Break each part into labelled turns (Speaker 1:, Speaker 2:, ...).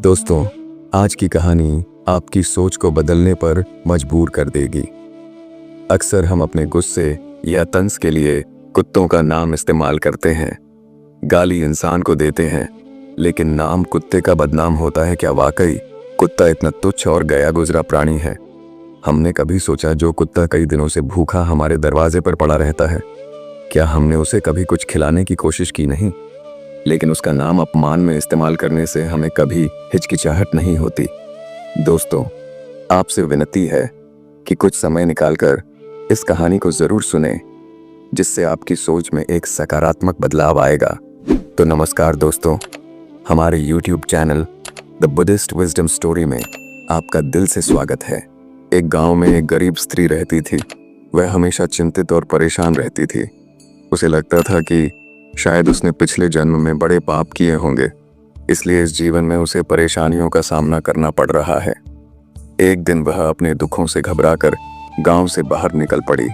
Speaker 1: दोस्तों, आज की कहानी आपकी सोच को बदलने पर मजबूर कर देगी। अक्सर हम अपने गुस्से या तंज के लिए कुत्तों का नाम इस्तेमाल करते हैं, गाली इंसान को देते हैं, लेकिन नाम कुत्ते का बदनाम होता है क्या? वाकई कुत्ता इतना तुच्छ और गया गुजरा प्राणी है? हमने कभी सोचा जो कुत्ता कई दिनों से भूखा हमारे दरवाजे पर पड़ा रहता है, क्या हमने उसे कभी कुछ खिलाने की कोशिश की नहीं? लेकिन उसका नाम अपमान में इस्तेमाल करने से हमें कभी हिचकिचाहट नहीं होती। दोस्तों, आपसे विनती है कि कुछ समय निकालकर इस कहानी को जरूर सुनें, जिससे आपकी सोच में एक सकारात्मक बदलाव आएगा। तो नमस्कार दोस्तों, हमारे YouTube channel the Buddhist wisdom story में आपका दिल से स्वागत है। एक गांव में एक गरीब स्त्री रहती थी। वह हमेशा चिंतित और परेशान रहती थी। उसे लगता था कि शायद उसने पिछले जन्म में बड़े पाप किए होंगे, इसलिए इस जीवन में उसे परेशानियों का सामना करना पड़ रहा है। एक दिन वह अपने दुखों से घबराकर गांव से बाहर निकल पड़ी।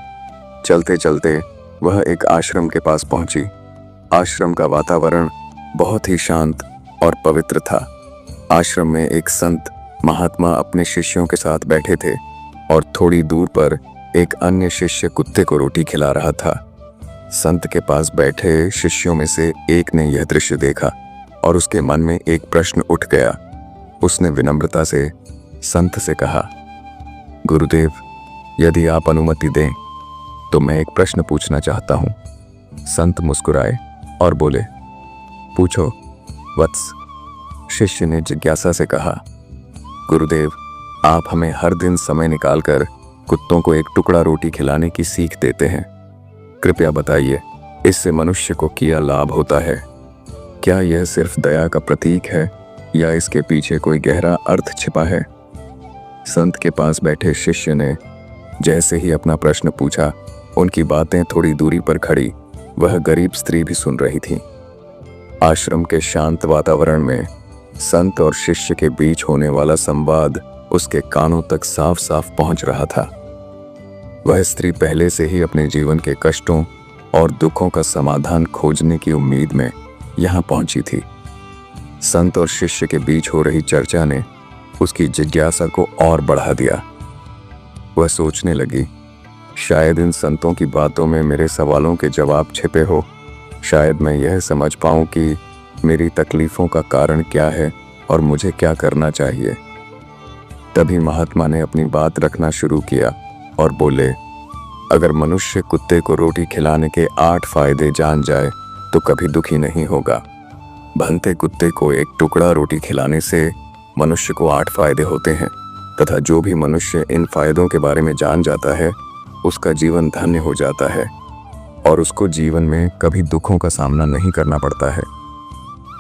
Speaker 1: चलते चलते वह एक आश्रम के पास पहुंची। आश्रम का वातावरण बहुत ही शांत और पवित्र था। आश्रम में एक संत महात्मा अपने शिष्यों के साथ बैठे थे और थोड़ी दूर पर एक अन्य शिष्य कुत्ते को रोटी खिला रहा था। संत के पास बैठे शिष्यों में से एक ने यह दृश्य देखा और उसके मन में एक प्रश्न उठ गया। उसने विनम्रता से संत से कहा, गुरुदेव, यदि आप अनुमति दें तो मैं एक प्रश्न पूछना चाहता हूं। संत मुस्कुराए और बोले, पूछो वत्स। शिष्य ने जिज्ञासा से कहा, गुरुदेव, आप हमें हर दिन समय निकालकर कुत्तों को एक टुकड़ा रोटी खिलाने की सीख देते हैं। कृपया बताइए, इससे मनुष्य को क्या लाभ होता है? क्या यह सिर्फ दया का प्रतीक है या इसके पीछे कोई गहरा अर्थ छिपा है? संत के पास बैठे शिष्य ने जैसे ही अपना प्रश्न पूछा, उनकी बातें थोड़ी दूरी पर खड़ी वह गरीब स्त्री भी सुन रही थी। आश्रम के शांत वातावरण में संत और शिष्य के बीच होने वाला संवाद उसके कानों तक साफ साफ पहुंच रहा था। वह स्त्री पहले से ही अपने जीवन के कष्टों और दुखों का समाधान खोजने की उम्मीद में यहाँ पहुंची थी। संत और शिष्य के बीच हो रही चर्चा ने उसकी जिज्ञासा को और बढ़ा दिया। वह सोचने लगी, शायद इन संतों की बातों में मेरे सवालों के जवाब छिपे हो। शायद मैं यह समझ पाऊं कि मेरी तकलीफों का कारण क्या है और मुझे क्या करना चाहिए। तभी महात्मा ने अपनी बात रखना शुरू किया और बोले, अगर मनुष्य कुत्ते को रोटी खिलाने के 8 फायदे जान जाए तो कभी दुखी नहीं होगा। भनते कुत्ते को एक टुकड़ा रोटी खिलाने से मनुष्य को 8 फायदे होते हैं तथा जो भी मनुष्य इन फायदों के बारे में जान जाता है उसका जीवन धन्य हो जाता है और उसको जीवन में कभी दुखों का सामना नहीं करना पड़ता है।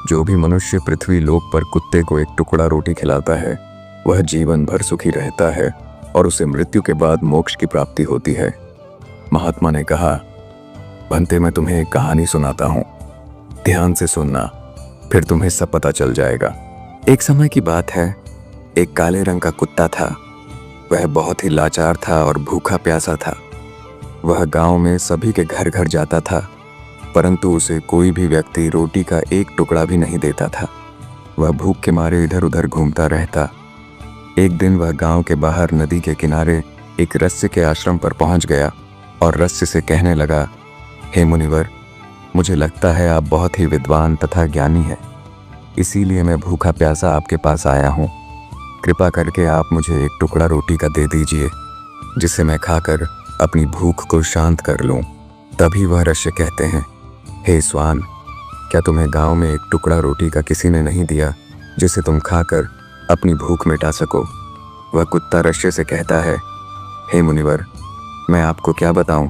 Speaker 1: जो भी मनुष्य पृथ्वी लोक पर कुत्ते को एक टुकड़ा रोटी खिलाता है वह जीवन भर सुखी रहता है और उसे मृत्यु के बाद मोक्ष की प्राप्ति होती है। महात्मा ने कहा, भंते, मैं तुम्हें एक कहानी सुनाता हूँ, ध्यान से सुनना, फिर तुम्हें सब पता चल जाएगा। एक समय की बात है, एक काले रंग का कुत्ता था। वह बहुत ही लाचार था और भूखा प्यासा था। वह गांव में सभी के घर घर जाता था, परंतु उसे कोई भी व्यक्ति रोटी का एक टुकड़ा भी नहीं देता था। वह भूख के मारे इधर उधर घूमता रहता। एक दिन वह गांव के बाहर नदी के किनारे एक रस्य के आश्रम पर पहुंच गया और रस्य से कहने लगा, हे मुनिवर, मुझे लगता है आप बहुत ही विद्वान तथा ज्ञानी हैं, इसीलिए मैं भूखा प्यासा आपके पास आया हूँ। कृपा करके आप मुझे एक टुकड़ा रोटी का दे दीजिए, जिसे मैं खाकर अपनी भूख को शांत कर लूँ। तभी वह रस्य कहते हैं, हे स्वान, क्या तुम्हें गाँव में एक टुकड़ा रोटी का किसी ने नहीं दिया जिसे तुम खाकर अपनी भूख मिटा सको? वह कुत्ता रस्य से कहता है, हे मुनिवर, मैं आपको क्या बताऊं,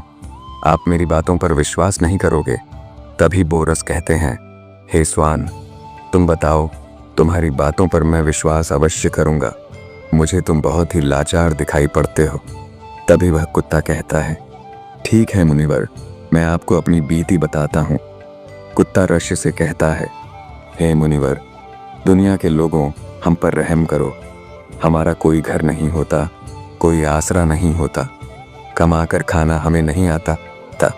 Speaker 1: आप मेरी बातों पर विश्वास नहीं करोगे। तभी बोरस कहते हैं, हे स्वान, तुम बताओ, तुम्हारी बातों पर मैं विश्वास अवश्य करूंगा। मुझे तुम बहुत ही लाचार दिखाई पड़ते हो। तभी वह कुत्ता कहता है, ठीक है मुनिवर, मैं आपको अपनी बीती बताता हूँ। कुत्ता रस्य से कहता है, हे मुनिवर, दुनिया के लोगों, हम पर रहम करो। हमारा कोई घर नहीं होता, कोई आसरा नहीं होता, कमाकर खाना हमें नहीं आता था,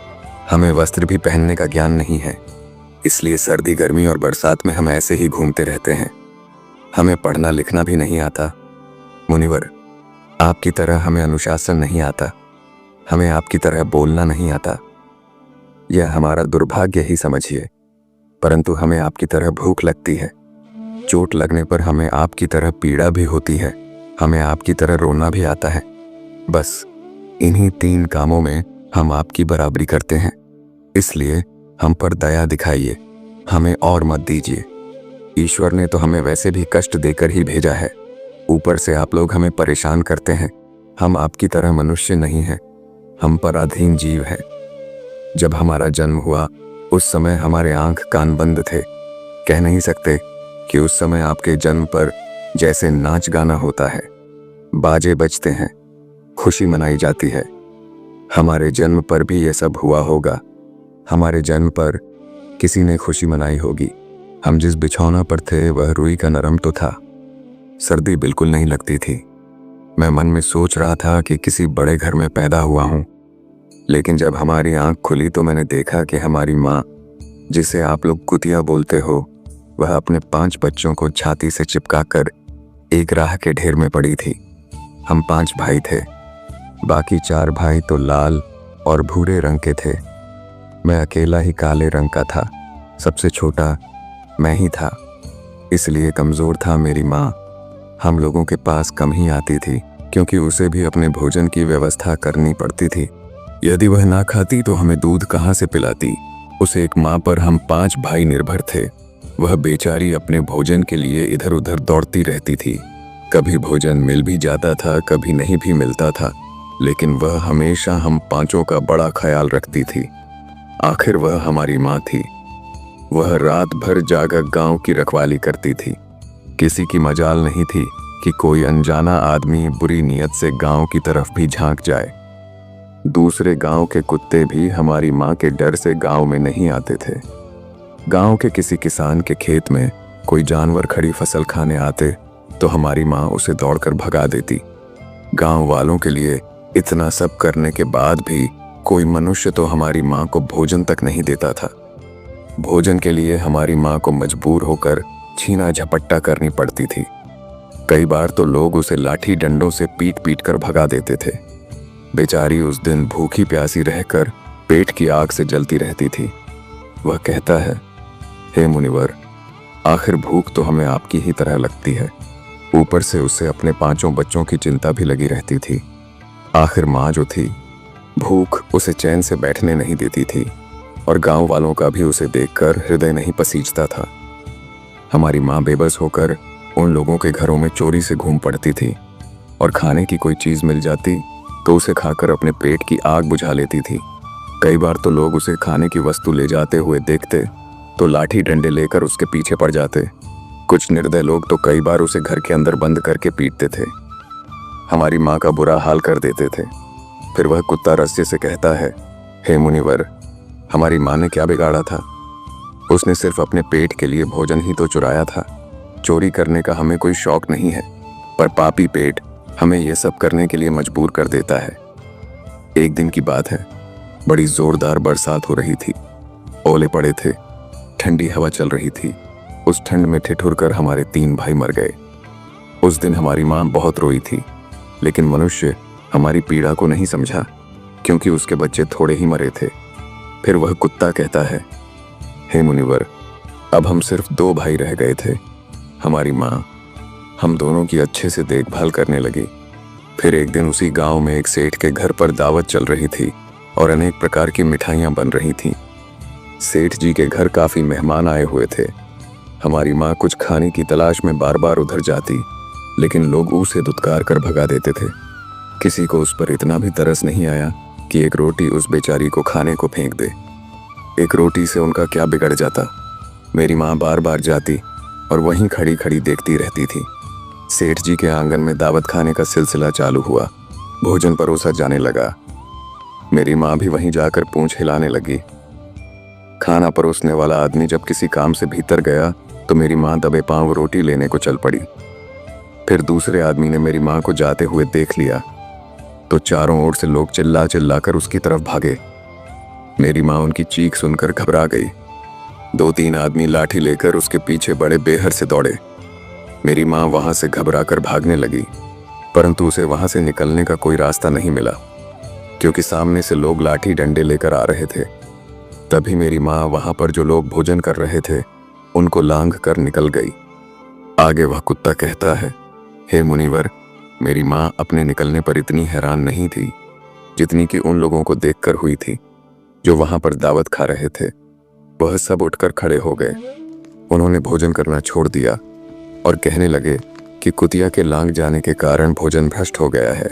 Speaker 1: हमें वस्त्र भी पहनने का ज्ञान नहीं है, इसलिए सर्दी गर्मी और बरसात में हम ऐसे ही घूमते रहते हैं। हमें पढ़ना लिखना भी नहीं आता। मुनिवर, आपकी तरह हमें अनुशासन नहीं आता, हमें आपकी तरह बोलना नहीं आता। यह हमारा दुर्भाग्य ही समझिए, परंतु हमें आपकी तरह भूख लगती है। चोट लगने पर हमें आपकी तरह पीड़ा भी होती है, हमें आपकी तरह रोना भी आता है। बस इन्हीं 3 कामों में हम आपकी बराबरी करते हैं, इसलिए हम पर दया दिखाइए, हमें और मत दीजिए। ईश्वर ने तो हमें वैसे भी कष्ट देकर ही भेजा है, ऊपर से आप लोग हमें परेशान करते हैं। हम आपकी तरह मनुष्य नहीं हैं, हम पराधीन जीव हैं। जब हमारा जन्म हुआ उस समय हमारे आंख कान बंद थे। कह नहीं सकते कि उस समय आपके जन्म पर जैसे नाच गाना होता है, बाजे बजते हैं, खुशी मनाई जाती है। हमारे जन्म पर भी ये सब हुआ होगा। हमारे जन्म पर किसी ने खुशी मनाई होगी। हम जिस बिछौना पर थे वह रुई का नरम तो था, सर्दी बिल्कुल नहीं लगती थी। मैं मन में सोच रहा था कि किसी बड़े घर में पैदा हुआ हूं, लेकिन जब हमारी आंख खुली तो मैंने देखा कि हमारी माँ, जिसे आप लोग कुतिया बोलते हो, वह अपने 5 बच्चों को छाती से चिपकाकर एक राह के ढेर में पड़ी थी। हम 5 भाई थे, बाकी 4 भाई तो लाल और भूरे रंग के थे। मैं अकेला ही काले रंग का था। सबसे छोटा मैं ही था, इसलिए कमज़ोर था मेरी माँ। हम लोगों के पास कम ही आती थी, क्योंकि उसे भी अपने भोजन की व्यवस्था करनी पड़ती थी। यदि वह ना खाती तो हमें दूध कहाँ से पिलाती। उसे एक माँ पर हम 5 भाई निर्भर थे। वह बेचारी अपने भोजन के लिए इधर उधर दौड़ती रहती थी। कभी भोजन मिल भी जाता था, कभी नहीं भी मिलता था, लेकिन वह हमेशा हम 5 का बड़ा ख्याल रखती थी। आखिर वह हमारी माँ थी। वह रात भर जाकर गांव की रखवाली करती थी। किसी की मजाल नहीं थी कि कोई अनजाना आदमी बुरी नीयत से गांव की तरफ भी झांक जाए। दूसरे गांव के कुत्ते भी हमारी माँ के डर से गांव में नहीं आते थे। गांव के किसी किसान के खेत में कोई जानवर खड़ी फसल खाने आते तो हमारी माँ उसे दौड़कर भगा देती। गांव वालों के लिए इतना सब करने के बाद भी कोई मनुष्य तो हमारी माँ को भोजन तक नहीं देता था। भोजन के लिए हमारी माँ को मजबूर होकर छीना झपट्टा करनी पड़ती थी। कई बार तो लोग उसे लाठी डंडों से पीट पीट कर भगा देते थे। बेचारी उस दिन भूखी प्यासी रहकर पेट की आग से जलती रहती थी। वह कहता है, हे मुनिवर, आखिर भूख तो हमें आपकी ही तरह लगती है। ऊपर से उसे अपने 5 बच्चों की चिंता भी लगी रहती थी। आखिर माँ जो थी, भूख उसे चैन से बैठने नहीं देती थी, और गांव वालों का भी उसे देखकर हृदय नहीं पसीजता था। हमारी माँ बेबस होकर उन लोगों के घरों में चोरी से घूम पड़ती थी, और खाने की कोई चीज मिल जाती तो उसे खाकर अपने पेट की आग बुझा लेती थी। कई बार तो लोग उसे खाने की वस्तु ले जाते हुए देखते तो लाठी डंडे लेकर उसके पीछे पड़ जाते। कुछ निर्दय लोग तो कई बार उसे घर के अंदर बंद करके पीटते थे। हमारी माँ का बुरा हाल कर देते थे। फिर वह कुत्ता रस्से से कहता है, हे मुनिवर, हमारी माँ ने क्या बिगाड़ा था? उसने सिर्फ अपने पेट के लिए भोजन ही तो चुराया था। चोरी करने का हमें कोई शौक नहीं है, पर पापी पेट हमें यह सब करने के लिए मजबूर कर देता है। एक दिन की बात है, बड़ी जोरदार बरसात हो रही थी। ओले पड़े थे, ठंडी हवा चल रही थी। उस ठंड में ठिठुर कर हमारे 3 भाई मर गए। उस दिन हमारी माँ बहुत रोई थी, लेकिन मनुष्य हमारी पीड़ा को नहीं समझा, क्योंकि उसके बच्चे थोड़े ही मरे थे। फिर वह कुत्ता कहता है, हे मुनिवर, अब हम सिर्फ 2 भाई रह गए थे। हमारी माँ हम दोनों की अच्छे से देखभाल करने लगी। फिर एक दिन उसी गांव में एक सेठ के घर पर दावत चल रही थी और अनेक प्रकार की मिठाइयाँ बन रही थीं। सेठ जी के घर काफ़ी मेहमान आए हुए थे। हमारी माँ कुछ खाने की तलाश में बार बार उधर जाती, लेकिन लोग उसे दुत्कार कर भगा देते थे। किसी को उस पर इतना भी तरस नहीं आया कि एक रोटी उस बेचारी को खाने को फेंक दे। एक रोटी से उनका क्या बिगड़ जाता। मेरी माँ बार बार जाती और वहीं खड़ी खड़ी देखती रहती थी। सेठ जी के आंगन में दावत खाने का सिलसिला चालू हुआ। भोजन परोसा जाने लगा। मेरी माँ भी वहीं जाकर पूंछ हिलाने लगी। खाना परोसने वाला आदमी जब किसी काम से भीतर गया तो मेरी माँ दबे पांव रोटी लेने को चल पड़ी। फिर दूसरे आदमी ने मेरी माँ को जाते हुए देख लिया तो चारों ओर से लोग चिल्ला चिल्ला कर उसकी तरफ भागे। मेरी माँ उनकी चीख सुनकर घबरा गई। 2-3 आदमी लाठी लेकर उसके पीछे बड़े बेहर से दौड़े। मेरी माँ वहां से घबराकर भागने लगी, परंतु उसे वहां से निकलने का कोई रास्ता नहीं मिला, क्योंकि सामने से लोग लाठी डंडे लेकर आ रहे थे। तभी मेरी माँ वहां पर जो लोग भोजन कर रहे थे उनको लांघ कर निकल गई। आगे वह कुत्ता कहता है, हे मुनिवर, मेरी माँ अपने निकलने पर इतनी हैरान नहीं थी जितनी कि उन लोगों को देखकर हुई थी जो वहां पर दावत खा रहे थे। वह सब उठकर खड़े हो गए। उन्होंने भोजन करना छोड़ दिया और कहने लगे कि कुतिया के लांघ जाने के कारण भोजन भ्रष्ट हो गया है।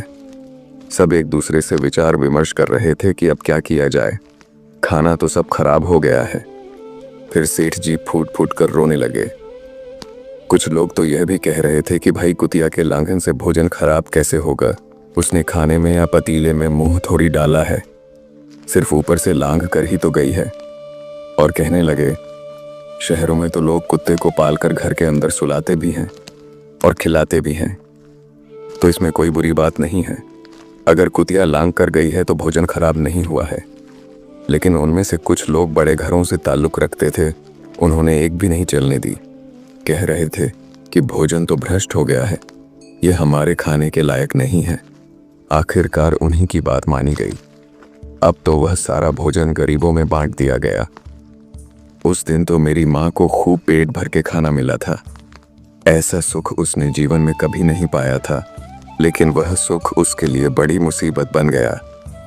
Speaker 1: सब एक दूसरे से विचार विमर्श कर रहे थे कि अब क्या किया जाए। खाना तो सब खराब हो गया है। फिर सेठ जी फूट फूट कर रोने लगे। कुछ लोग तो यह भी कह रहे थे कि भाई कुतिया के लांघन से भोजन खराब कैसे होगा, उसने खाने में या पतीले में मुंह थोड़ी डाला है, सिर्फ ऊपर से लांघ कर ही तो गई है। और कहने लगे, शहरों में तो लोग कुत्ते को पालकर घर के अंदर सुलाते भी हैं और खिलाते भी हैं, तो इसमें कोई बुरी बात नहीं है। अगर कुतिया लांघ कर गई है तो भोजन खराब नहीं हुआ है। लेकिन उनमें से कुछ लोग बड़े घरों से ताल्लुक रखते थे, उन्होंने एक भी नहीं चलने दी। कह रहे थे कि भोजन तो भ्रष्ट हो गया है, ये हमारे खाने के लायक नहीं है। आखिरकार उन्हीं की बात मानी गई। अब तो वह सारा भोजन गरीबों में बांट दिया गया। उस दिन तो मेरी माँ को खूब पेट भर के खाना मिला था। ऐसा सुख उसने जीवन में कभी नहीं पाया था, लेकिन वह सुख उसके लिए बड़ी मुसीबत बन गया।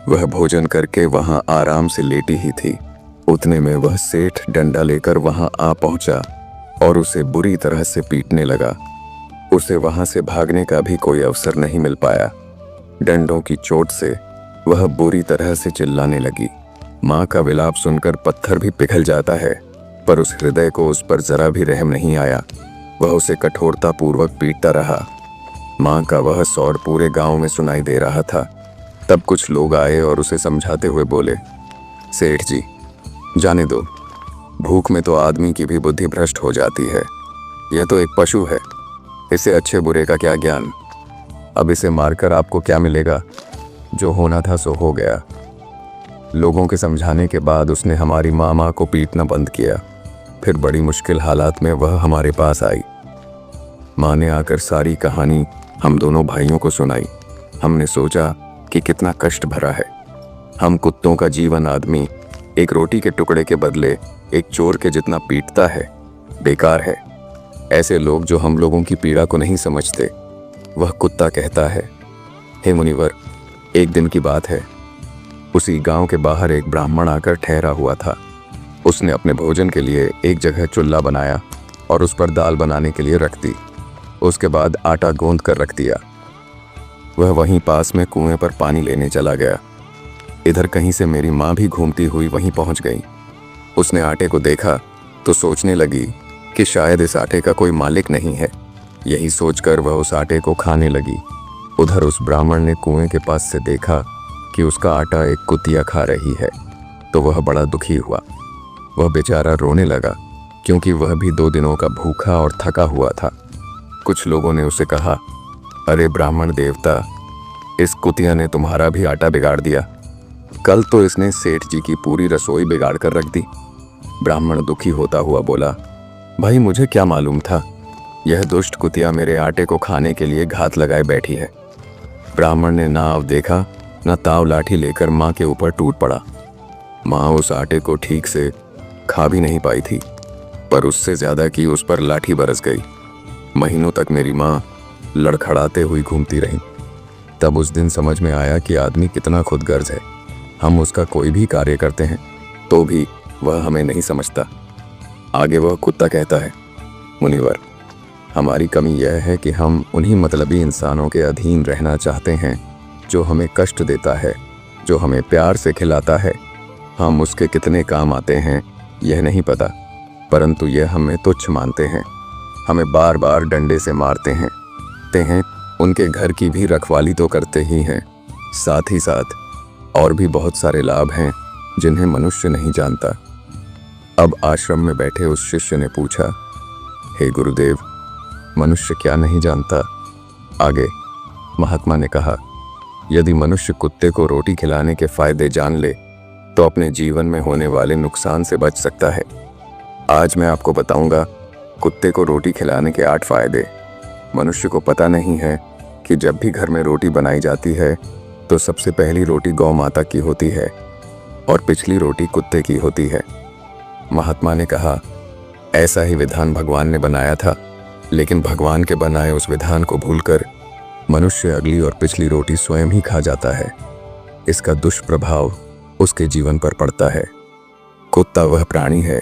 Speaker 1: वह भोजन करके वहां आराम से लेटी ही थी, उतने में वह सेठ डंडा लेकर वहां आ पहुंचा और उसे बुरी तरह से पीटने लगा। उसे वहां से भागने का भी कोई अवसर नहीं मिल पाया। डंडों की चोट से वह बुरी तरह से चिल्लाने लगी। माँ का विलाप सुनकर पत्थर भी पिघल जाता है, पर उस हृदय को उस पर जरा भी रहम नहीं आया। वह उसे कठोरता पूर्वक पीटता रहा। माँ का वह सौर पूरे गांव में सुनाई दे रहा था। तब कुछ लोग आए और उसे समझाते हुए बोले, सेठ जी, जाने दो, भूख में तो आदमी की भी बुद्धि भ्रष्ट हो जाती है। यह तो एक पशु है, इसे अच्छे बुरे का क्या ज्ञान। अब इसे मारकर आपको क्या मिलेगा, जो होना था सो हो गया। लोगों के समझाने के बाद उसने हमारी माँ को पीटना बंद किया। फिर बड़ी मुश्किल हालात में वह हमारे पास आई। माँ ने आकर सारी कहानी हम दोनों भाइयों को सुनाई। हमने सोचा कि कितना कष्ट भरा है। हम कुत्तों का जीवन आदमी एक रोटी के टुकड़े के बदले एक चोर के जितना पीटता है, बेकार है। ऐसे लोग जो हम लोगों की पीड़ा को नहीं समझते। वह कुत्ता कहता है, हे मुनिवर, एक दिन की बात है, उसी गांव के बाहर एक ब्राह्मण आकर ठहरा हुआ था। उसने अपने भोजन के लिए एक जगह चूल्हा बनाया और उस पर दाल बनाने के लिए रख दी। उसके बाद आटा गूंद कर रख दिया। वह वहीं पास में कुएं पर पानी लेने चला गया। इधर कहीं से मेरी माँ भी घूमती हुई वहीं पहुंच गई। उसने आटे को देखा तो सोचने लगी कि शायद इस आटे का कोई मालिक नहीं है। यही सोचकर वह उस आटे को खाने लगी। उधर उस ब्राह्मण ने कुएं के पास से देखा कि उसका आटा एक कुतिया खा रही है, तो वह बड़ा दुखी हुआ। वह बेचारा रोने लगा, क्योंकि वह भी 2 दिनों का भूखा और थका हुआ था। कुछ लोगों ने उसे कहा, अरे ब्राह्मण देवता, इस कुतिया ने तुम्हारा भी आटा बिगाड़ दिया। कल तो इसने सेठ जी की पूरी रसोई बिगाड़ कर रख दी। ब्राह्मण दुखी होता हुआ बोला, भाई मुझे क्या मालूम था, यह दुष्ट कुतिया मेरे आटे को खाने के लिए घात लगाए बैठी है। ब्राह्मण ने ना अब देखा ना ताव लाठी लेकर माँ के ऊपर टूट पड़ा। माँ उस आटे को ठीक से खा भी नहीं पाई थी, पर उससे ज्यादा की उस पर लाठी बरस गई। महीनों तक मेरी माँ लड़खड़ाते हुई घूमती रही। तब उस दिन समझ में आया कि आदमी कितना खुदगर्ज है। हम उसका कोई भी कार्य करते हैं तो भी वह हमें नहीं समझता। आगे वह कुत्ता कहता है, मुनिवर, हमारी कमी यह है कि हम उन्हीं मतलबी इंसानों के अधीन रहना चाहते हैं जो हमें कष्ट देता है, जो हमें प्यार से खिलाता है। हम उसके कितने काम आते हैं यह नहीं पता, परंतु यह हमें तुच्छ मानते हैं। हमें बार बार डंडे से मारते हैं। उनके घर की भी रखवाली तो करते ही हैं, साथ ही साथ और भी बहुत सारे लाभ हैं जिन्हें मनुष्य नहीं जानता। अब आश्रम में बैठे उस शिष्य ने पूछा, हे गुरुदेव, मनुष्य क्या नहीं जानता? आगे महात्मा ने कहा, यदि मनुष्य कुत्ते को रोटी खिलाने के फायदे जान ले तो अपने जीवन में होने वाले नुकसान से बच सकता है। आज मैं आपको बताऊंगा कुत्ते को रोटी खिलाने के 8 फायदे। मनुष्य को पता नहीं है कि जब भी घर में रोटी बनाई जाती है तो सबसे पहली रोटी गौ माता की होती है और पिछली रोटी कुत्ते की होती है। महात्मा ने कहा, ऐसा ही विधान भगवान ने बनाया था, लेकिन भगवान के बनाए उस विधान को भूलकर मनुष्य अगली और पिछली रोटी स्वयं ही खा जाता है। इसका दुष्प्रभाव उसके जीवन पर पड़ता है। कुत्ता वह प्राणी है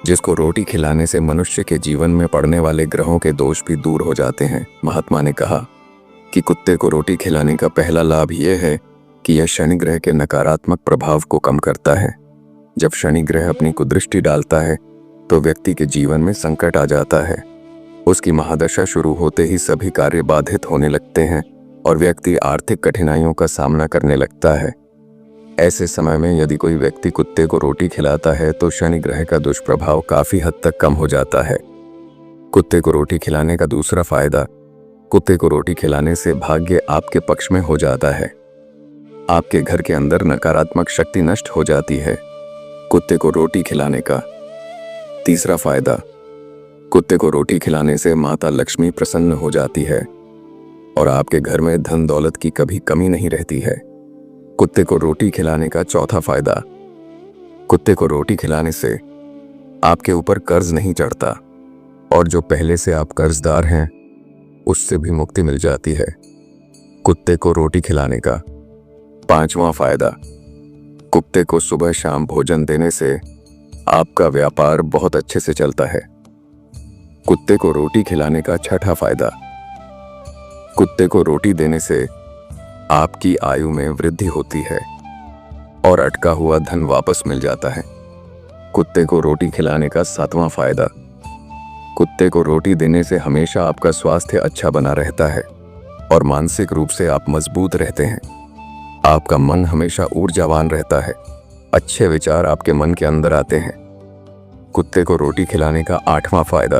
Speaker 1: जिसको रोटी खिलाने से मनुष्य के जीवन में पड़ने वाले ग्रहों के दोष भी दूर हो जाते हैं। महात्मा ने कहा कि कुत्ते को रोटी खिलाने का पहला लाभ यह है कि यह शनि ग्रह के नकारात्मक प्रभाव को कम करता है। जब शनि ग्रह अपनी कुदृष्टि डालता है तो व्यक्ति के जीवन में संकट आ जाता है। उसकी महादशा शुरू होते ही सभी कार्य बाधित होने लगते हैं और व्यक्ति आर्थिक कठिनाइयों का सामना करने लगता है। ऐसे समय में यदि कोई व्यक्ति कुत्ते को रोटी खिलाता है तो शनि ग्रह का दुष्प्रभाव काफी हद तक कम हो जाता है। कुत्ते को रोटी खिलाने का दूसरा फायदा, कुत्ते को रोटी खिलाने से भाग्य आपके पक्ष में हो जाता है। आपके घर के अंदर नकारात्मक शक्ति नष्ट हो जाती है। कुत्ते को रोटी खिलाने का तीसरा फायदा, कुत्ते को रोटी खिलाने से माता लक्ष्मी प्रसन्न हो जाती है और आपके घर में धन दौलत की कभी कमी नहीं रहती है। कुत्ते को रोटी खिलाने का चौथा फायदा, कुत्ते को रोटी खिलाने से आपके ऊपर कर्ज नहीं चढ़ता और जो पहले से आप कर्जदार हैं उससे भी मुक्ति मिल जाती है। कुत्ते को रोटी खिलाने का पांचवा फायदा, कुत्ते को सुबह शाम भोजन देने से आपका व्यापार बहुत अच्छे से चलता है। कुत्ते को रोटी खिलाने का छठा फायदा, कुत्ते को रोटी देने से आपकी आयु में वृद्धि होती है और अटका हुआ धन वापस मिल जाता है। कुत्ते को रोटी खिलाने का सातवां फायदा, कुत्ते को रोटी देने से हमेशा आपका स्वास्थ्य अच्छा बना रहता है और मानसिक रूप से आप मजबूत रहते हैं। आपका मन हमेशा ऊर्जावान रहता है, अच्छे विचार आपके मन के अंदर आते हैं। कुत्ते को रोटी खिलाने का आठवां फायदा,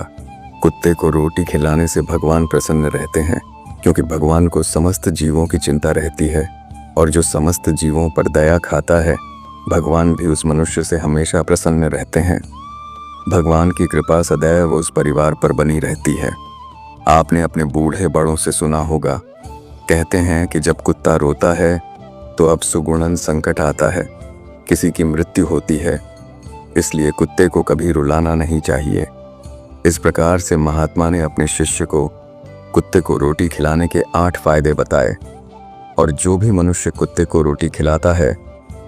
Speaker 1: कुत्ते को रोटी खिलाने से भगवान प्रसन्न रहते हैं क्योंकि भगवान को समस्त जीवों की चिंता रहती है और जो समस्त जीवों पर दया खाता है भगवान भी उस मनुष्य से हमेशा प्रसन्न रहते हैं। भगवान की कृपा सदैव उस परिवार पर बनी रहती है। आपने अपने बूढ़े बड़ों से सुना होगा, कहते हैं कि जब कुत्ता रोता है तो अब सुगुणन संकट आता है, किसी की मृत्यु होती है, इसलिए कुत्ते को कभी रुलाना नहीं चाहिए। इस प्रकार से महात्मा ने अपने शिष्य को कुत्ते को रोटी खिलाने के 8 फायदे बताए और जो भी मनुष्य कुत्ते को रोटी खिलाता है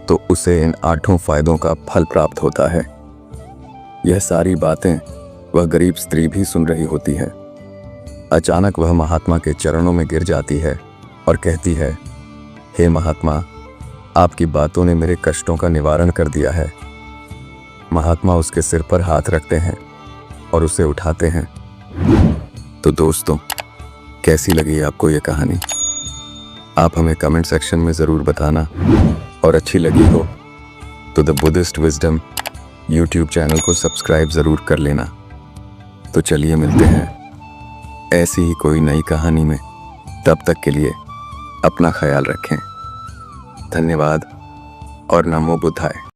Speaker 1: तो उसे इन 8 फायदों का फल प्राप्त होता है। यह सारी बातें वह गरीब स्त्री भी सुन रही होती है। अचानक वह महात्मा के चरणों में गिर जाती है और कहती है, हे महात्मा, आपकी बातों ने मेरे कष्टों का निवारण कर दिया है। महात्मा उसके सिर पर हाथ रखते हैं और उसे उठाते हैं। तो दोस्तों, कैसी लगी आपको ये कहानी? आप हमें कमेंट सेक्शन में ज़रूर बताना और अच्छी लगी हो तो the Buddhist wisdom YouTube channel को सब्सक्राइब ज़रूर कर लेना। तो चलिए मिलते हैं ऐसी ही कोई नई कहानी में। तब तक के लिए अपना ख्याल रखें। धन्यवाद और नमो बुद्धाय।